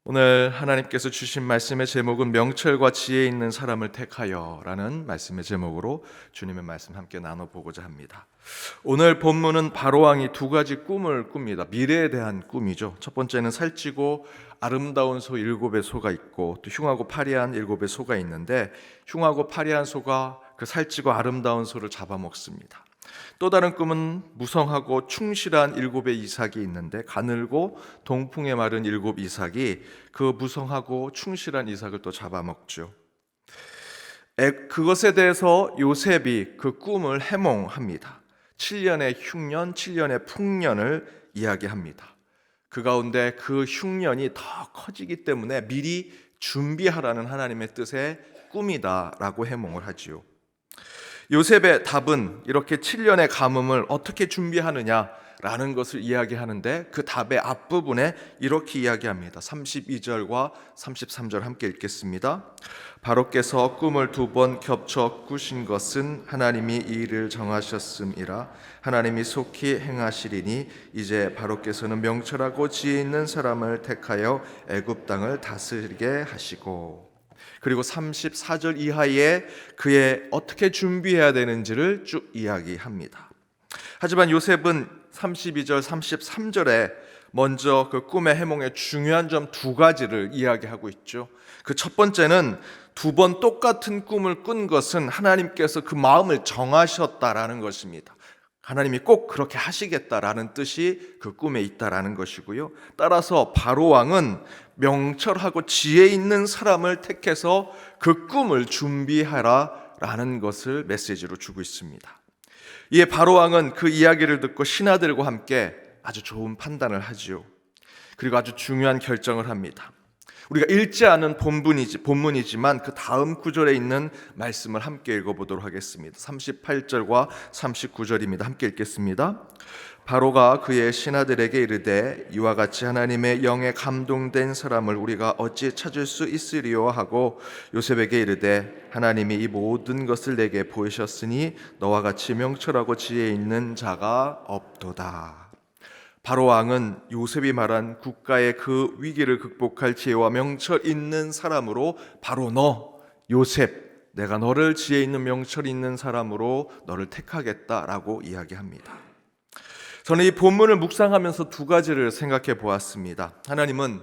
오늘 하나님께서 주신 말씀의 제목은 명철과 지혜 있는 사람을 택하여 라는 말씀의 제목으로 주님의 말씀 함께 나눠보고자 합니다. 오늘 본문은 바로왕이 두 가지 꿈을 꿉니다. 미래에 대한 꿈이죠. 첫 번째는 살찌고 아름다운 소 7의 소가 있고 또 흉하고 파리한 7의 소가 있는데 흉하고 파리한 소가 그 살찌고 아름다운 소를 잡아먹습니다. 또 다른 꿈은 무성하고 충실한 7의 이삭이 있는데 가늘고 동풍에 마른 7 이삭이 그 무성하고 충실한 이삭을 또 잡아먹죠. 그것에 대해서 요셉이 그 꿈을 해몽합니다. 7년의 흉년, 7년의 풍년을 이야기합니다. 그 가운데 그 흉년이 더 커지기 때문에 미리 준비하라는 하나님의 뜻의 꿈이다라고 해몽을 하지요. 요셉의 답은 이렇게 7년의 가뭄을 어떻게 준비하느냐라는 것을 이야기하는데 그 답의 앞부분에 이렇게 이야기합니다. 32절과 33절 함께 읽겠습니다. 바로께서 꿈을 2번 겹쳐 꾸신 것은 하나님이 이 일을 정하셨음이라. 하나님이 속히 행하시리니 이제 바로께서는 명철하고 지혜 있는 사람을 택하여 애굽 땅을 다스리게 하시고, 그리고 34절 이하에 그의 어떻게 준비해야 되는지를 쭉 이야기합니다. 하지만 요셉은 32절, 33절에 먼저 그 꿈의 해몽의 중요한 점 2가지를 이야기하고 있죠. 그 첫 번째는 2번 똑같은 꿈을 꾼 것은 하나님께서 그 마음을 정하셨다라는 것입니다. 하나님이 꼭 그렇게 하시겠다라는 뜻이 그 꿈에 있다라는 것이고요. 따라서 바로왕은 명철하고 지혜 있는 사람을 택해서 그 꿈을 준비하라라는 것을 메시지로 주고 있습니다. 이에 바로왕은 그 이야기를 듣고 신하들과 함께 아주 좋은 판단을 하지요. 그리고 아주 중요한 결정을 합니다. 우리가 읽지 않은 본문이지만 그 다음 구절에 있는 말씀을 함께 읽어보도록 하겠습니다. 38절과 39절입니다. 함께 읽겠습니다. 바로가 그의 신하들에게 이르되 이와 같이 하나님의 영에 감동된 사람을 우리가 어찌 찾을 수 있으리요 하고 요셉에게 이르되 하나님이 이 모든 것을 내게 보이셨으니 너와 같이 명철하고 지혜 있는 자가 없도다. 바로왕은 요셉이 말한 국가의 그 위기를 극복할 지혜와 명철 있는 사람으로 바로 너 요셉, 내가 너를 지혜 있는 명철 있는 사람으로 너를 택하겠다라고 이야기합니다. 저는 이 본문을 묵상하면서 2가지를 생각해 보았습니다. 하나님은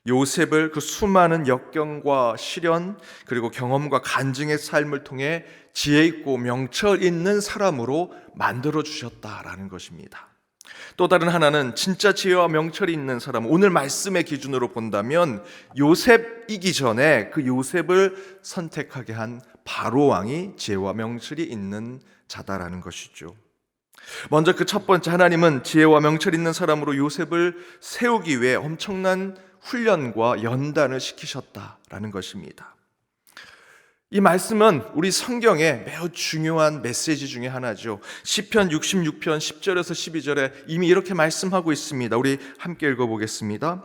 요셉을 그 수많은 역경과 시련 그리고 경험과 간증의 삶을 통해 지혜 있고 명철 있는 사람으로 만들어 주셨다라는 것입니다. 또 다른 하나는 진짜 지혜와 명철이 있는 사람, 오늘 말씀의 기준으로 본다면 요셉이기 전에 그 요셉을 선택하게 한 바로왕이 지혜와 명철이 있는 자다라는 것이죠. 먼저 그 첫 번째, 하나님은 지혜와 명철 있는 사람으로 요셉을 세우기 위해 엄청난 훈련과 연단을 시키셨다라는 것입니다. 이 말씀은 우리 성경의 매우 중요한 메시지 중에 하나죠. 시편 66편 10절에서 12절에 이미 이렇게 말씀하고 있습니다. 우리 함께 읽어보겠습니다.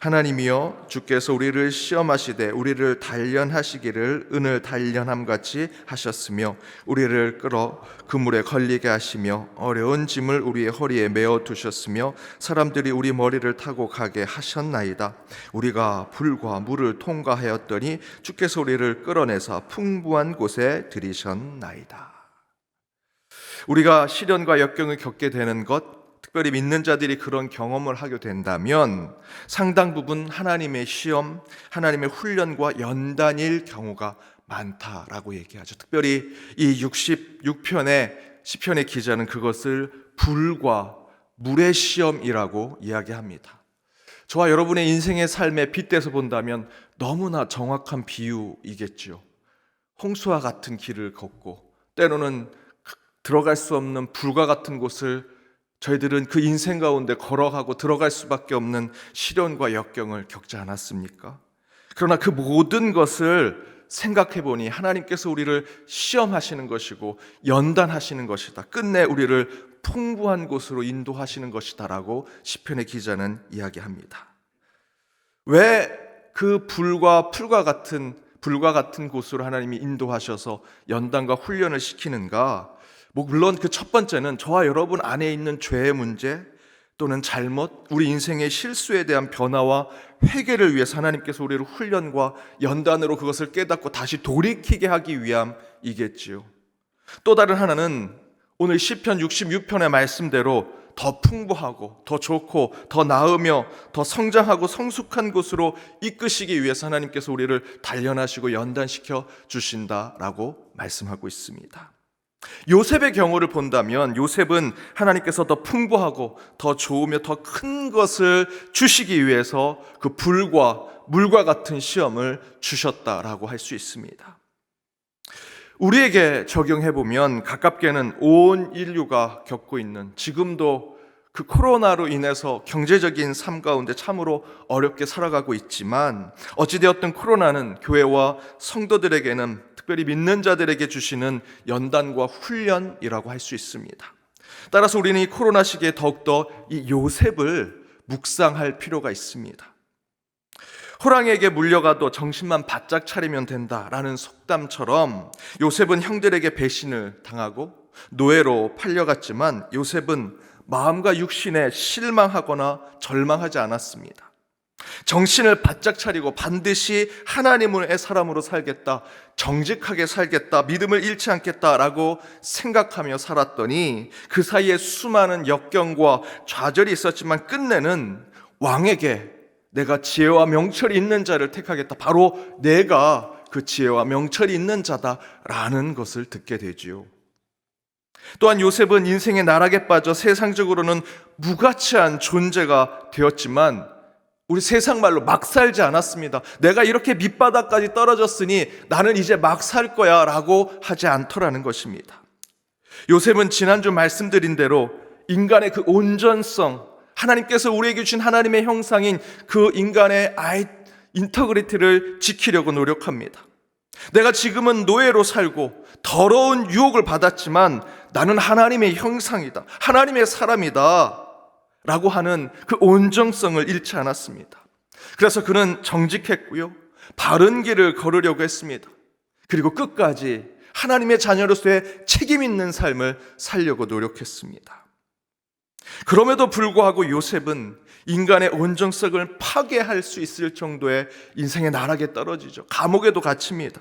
하나님이여 주께서 우리를 시험하시되 우리를 단련하시기를 은을 단련함같이 하셨으며 우리를 끌어 그물에 걸리게 하시며 어려운 짐을 우리의 허리에 메어 두셨으며 사람들이 우리 머리를 타고 가게 하셨나이다. 우리가 불과 물을 통과하였더니 주께서 우리를 끌어내사 풍부한 곳에 들이셨나이다. 우리가 시련과 역경을 겪게 되는 것, 특별히 믿는 자들이 그런 경험을 하게 된다면 상당 부분 하나님의 시험, 하나님의 훈련과 연단일 경우가 많다라고 얘기하죠. 특별히 이 66편의 시편의 기자는 그것을 불과 물의 시험이라고 이야기합니다. 저와 여러분의 인생의 삶에 빗대서 본다면 너무나 정확한 비유이겠죠. 홍수와 같은 길을 걷고 때로는 들어갈 수 없는 불과 같은 곳을 저희들은 그 인생 가운데 걸어가고 들어갈 수밖에 없는 시련과 역경을 겪지 않았습니까? 그러나 그 모든 것을 생각해 보니 하나님께서 우리를 시험하시는 것이고 연단하시는 것이다. 끝내 우리를 풍부한 곳으로 인도하시는 것이다라고 시편의 기자는 이야기합니다. 왜 그 불과 같은 곳으로 하나님이 인도하셔서 연단과 훈련을 시키는가? 물론 그 첫 번째는 저와 여러분 안에 있는 죄의 문제, 또는 잘못, 우리 인생의 실수에 대한 변화와 회개를 위해서 하나님께서 우리를 훈련과 연단으로 그것을 깨닫고 다시 돌이키게 하기 위함이겠지요. 또 다른 하나는 오늘 시편 66편의 말씀대로 더 풍부하고 더 좋고 더 나으며 더 성장하고 성숙한 곳으로 이끄시기 위해서 하나님께서 우리를 단련하시고 연단시켜 주신다라고 말씀하고 있습니다. 요셉의 경우를 본다면 요셉은 하나님께서 더 풍부하고 더 좋으며 더 큰 것을 주시기 위해서 그 불과 물과 같은 시험을 주셨다라고 할 수 있습니다. 우리에게 적용해보면 가깝게는 온 인류가 겪고 있는, 지금도 그 코로나로 인해서 경제적인 삶 가운데 참으로 어렵게 살아가고 있지만, 어찌되었든 코로나는 교회와 성도들에게는, 특별히 믿는 자들에게 주시는 연단과 훈련이라고 할 수 있습니다. 따라서 우리는 이 코로나 시기에 더욱더 이 요셉을 묵상할 필요가 있습니다. 호랑이에게 물려가도 정신만 바짝 차리면 된다라는 속담처럼 요셉은 형들에게 배신을 당하고 노예로 팔려갔지만 요셉은 마음과 육신에 실망하거나 절망하지 않았습니다. 정신을 바짝 차리고 반드시 하나님의 사람으로 살겠다, 정직하게 살겠다, 믿음을 잃지 않겠다라고 생각하며 살았더니 그 사이에 수많은 역경과 좌절이 있었지만 끝내는 왕에게 내가 지혜와 명철이 있는 자를 택하겠다, 바로 내가 그 지혜와 명철이 있는 자다라는 것을 듣게 되지요. 또한 요셉은 인생의 나락에 빠져 세상적으로는 무가치한 존재가 되었지만 우리 세상 말로 막 살지 않았습니다. 내가 이렇게 밑바닥까지 떨어졌으니 나는 이제 막 살 거야 라고 하지 않더라는 것입니다. 요셉은 지난주 말씀드린 대로 인간의 그 온전성, 하나님께서 우리에게 주신 하나님의 형상인 그 인간의 인터그리티를 지키려고 노력합니다. 내가 지금은 노예로 살고 더러운 유혹을 받았지만 나는 하나님의 형상이다, 하나님의 사람이다 라고 하는 그 온정성을 잃지 않았습니다. 그래서 그는 정직했고요, 바른 길을 걸으려고 했습니다. 그리고 끝까지 하나님의 자녀로서의 책임 있는 삶을 살려고 노력했습니다. 그럼에도 불구하고 요셉은 인간의 온정성을 파괴할 수 있을 정도의 인생의 나락에 떨어지죠. 감옥에도 갇힙니다.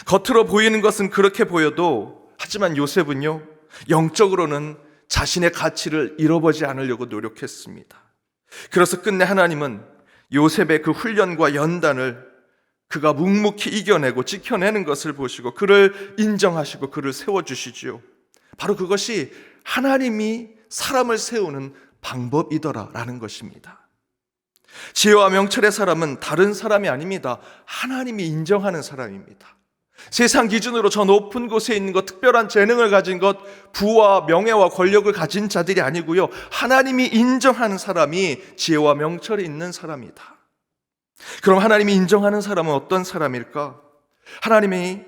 겉으로 보이는 것은 그렇게 보여도, 하지만 요셉은요, 영적으로는 자신의 가치를 잃어버리지 않으려고 노력했습니다. 그래서 끝내 하나님은 요셉의 그 훈련과 연단을 그가 묵묵히 이겨내고 지켜내는 것을 보시고 그를 인정하시고 그를 세워주시죠. 바로 그것이 하나님이 사람을 세우는 방법이더라라는 것입니다. 지혜와 명철의 사람은 다른 사람이 아닙니다. 하나님이 인정하는 사람입니다. 세상 기준으로 저 높은 곳에 있는 것, 특별한 재능을 가진 것, 부와 명예와 권력을 가진 자들이 아니고요, 하나님이 인정하는 사람이 지혜와 명철이 있는 사람이다. 그럼 하나님이 인정하는 사람은 어떤 사람일까? 하나님이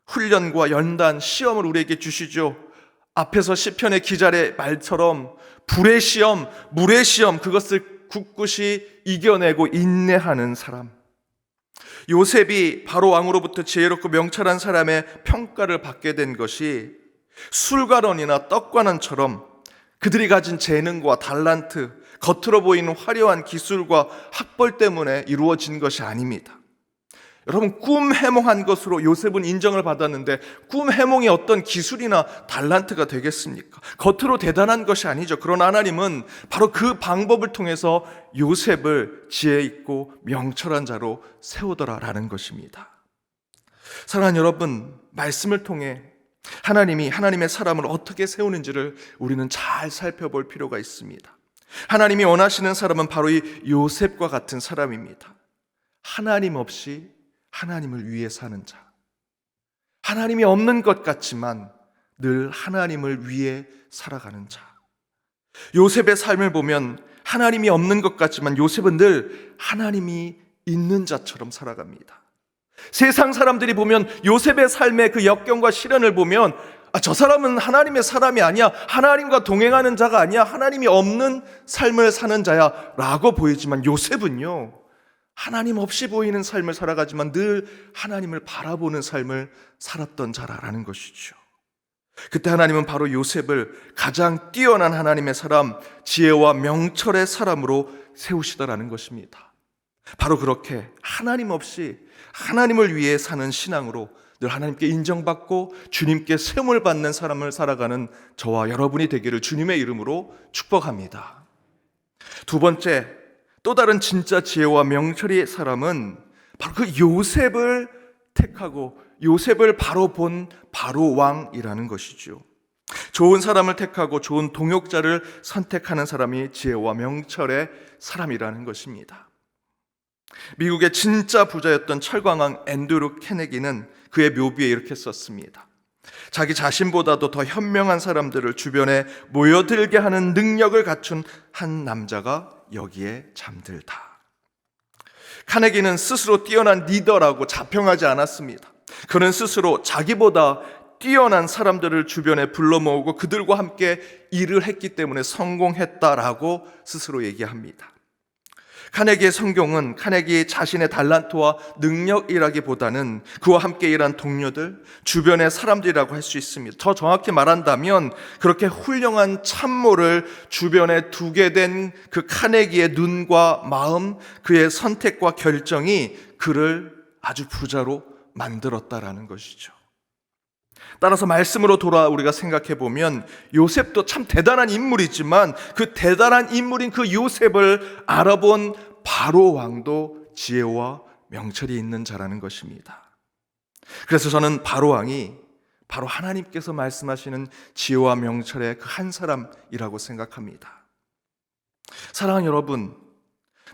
훈련과 연단, 시험을 우리에게 주시죠. 앞에서 시편의 기자의 말처럼 불의 시험, 물의 시험, 그것을 굳굳이 이겨내고 인내하는 사람. 요셉이 바로 왕으로부터 지혜롭고 명철한 사람의 평가를 받게 된 것이 술가론이나 떡관원처럼 그들이 가진 재능과 달란트, 겉으로 보이는 화려한 기술과 학벌 때문에 이루어진 것이 아닙니다. 여러분, 꿈 해몽한 것으로 요셉은 인정을 받았는데 꿈 해몽이 어떤 기술이나 달란트가 되겠습니까? 겉으로 대단한 것이 아니죠. 그러나 하나님은 바로 그 방법을 통해서 요셉을 지혜 있고 명철한 자로 세우더라라는 것입니다. 사랑하는 여러분, 말씀을 통해 하나님이 하나님의 사람을 어떻게 세우는지를 우리는 잘 살펴볼 필요가 있습니다. 하나님이 원하시는 사람은 바로 이 요셉과 같은 사람입니다. 하나님 없이 하나님을 위해 사는 자, 하나님이 없는 것 같지만 늘 하나님을 위해 살아가는 자. 요셉의 삶을 보면 하나님이 없는 것 같지만 요셉은 늘 하나님이 있는 자처럼 살아갑니다. 세상 사람들이 보면 요셉의 삶의 그 역경과 시련을 보면 저 사람은 하나님의 사람이 아니야, 하나님과 동행하는 자가 아니야, 하나님이 없는 삶을 사는 자야 라고 보이지만 요셉은요, 하나님 없이 보이는 삶을 살아가지만 늘 하나님을 바라보는 삶을 살았던 자라는 것이죠. 그때 하나님은 바로 요셉을 가장 뛰어난 하나님의 사람, 지혜와 명철의 사람으로 세우시더라는 것입니다. 바로 그렇게 하나님 없이 하나님을 위해 사는 신앙으로 늘 하나님께 인정받고 주님께 세움을 받는 사람을 살아가는 저와 여러분이 되기를 주님의 이름으로 축복합니다. 두 번째, 또 다른 진짜 지혜와 명철의 사람은 바로 그 요셉을 택하고 요셉을 바로 본 바로 왕이라는 것이죠. 좋은 사람을 택하고 좋은 동역자를 선택하는 사람이 지혜와 명철의 사람이라는 것입니다. 미국의 진짜 부자였던 철광왕 앤드루 케네기는 그의 묘비에 이렇게 썼습니다. 자기 자신보다도 더 현명한 사람들을 주변에 모여들게 하는 능력을 갖춘 한 남자가 여기에 잠들다. 카네기는 스스로 뛰어난 리더라고 자평하지 않았습니다. 그는 스스로 자기보다 뛰어난 사람들을 주변에 불러 모으고 그들과 함께 일을 했기 때문에 성공했다라고 스스로 얘기합니다. 카네기의 성공은 카네기 자신의 달란트와 능력이라기보다는 그와 함께 일한 동료들, 주변의 사람들이라고 할 수 있습니다. 더 정확히 말한다면 그렇게 훌륭한 참모를 주변에 두게 된 그 카네기의 눈과 마음, 그의 선택과 결정이 그를 아주 부자로 만들었다라는 것이죠. 따라서 말씀으로 돌아 우리가 생각해 보면 요셉도 참 대단한 인물이지만 그 대단한 인물인 그 요셉을 알아본 바로 왕도 지혜와 명철이 있는 자라는 것입니다. 그래서 저는 바로 왕이 바로 하나님께서 말씀하시는 지혜와 명철의 그 한 사람이라고 생각합니다. 사랑하는 여러분,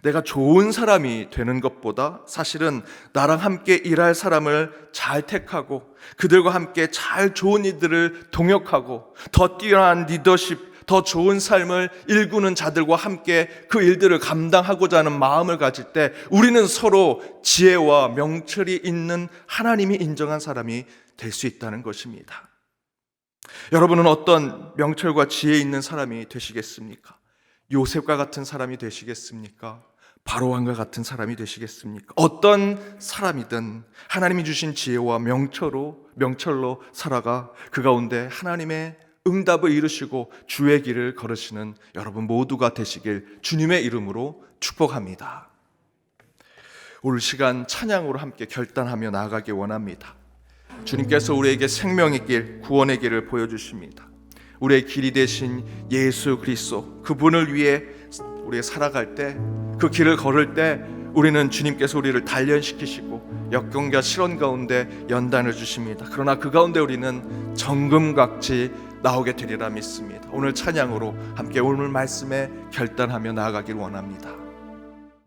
내가 좋은 사람이 되는 것보다 사실은 나랑 함께 일할 사람을 잘 택하고 그들과 함께 잘 좋은 일들을 동역하고 더 뛰어난 리더십, 더 좋은 삶을 일구는 자들과 함께 그 일들을 감당하고자 하는 마음을 가질 때 우리는 서로 지혜와 명철이 있는 하나님이 인정한 사람이 될 수 있다는 것입니다. 여러분은 어떤 명철과 지혜 있는 사람이 되시겠습니까? 요셉과 같은 사람이 되시겠습니까? 바로왕과 같은 사람이 되시겠습니까? 어떤 사람이든 하나님이 주신 지혜와 명철로 살아가 그 가운데 하나님의 응답을 이루시고 주의 길을 걸으시는 여러분 모두가 되시길 주님의 이름으로 축복합니다. 오늘 시간 찬양으로 함께 결단하며 나아가기 원합니다. 주님께서 우리에게 생명의 길, 구원의 길을 보여주십니다. 우리의 길이 되신 예수 그리스도, 그분을 위해 우리가 살아갈 때, 그 길을 걸을 때 우리는 주님께서 우리를 단련시키시고 역경과 시련 가운데 연단을 주십니다. 그러나 그 가운데 우리는 정금같이 나오게 되리라 믿습니다. 오늘 찬양으로 함께 오늘 말씀에 결단하며 나아가길 원합니다.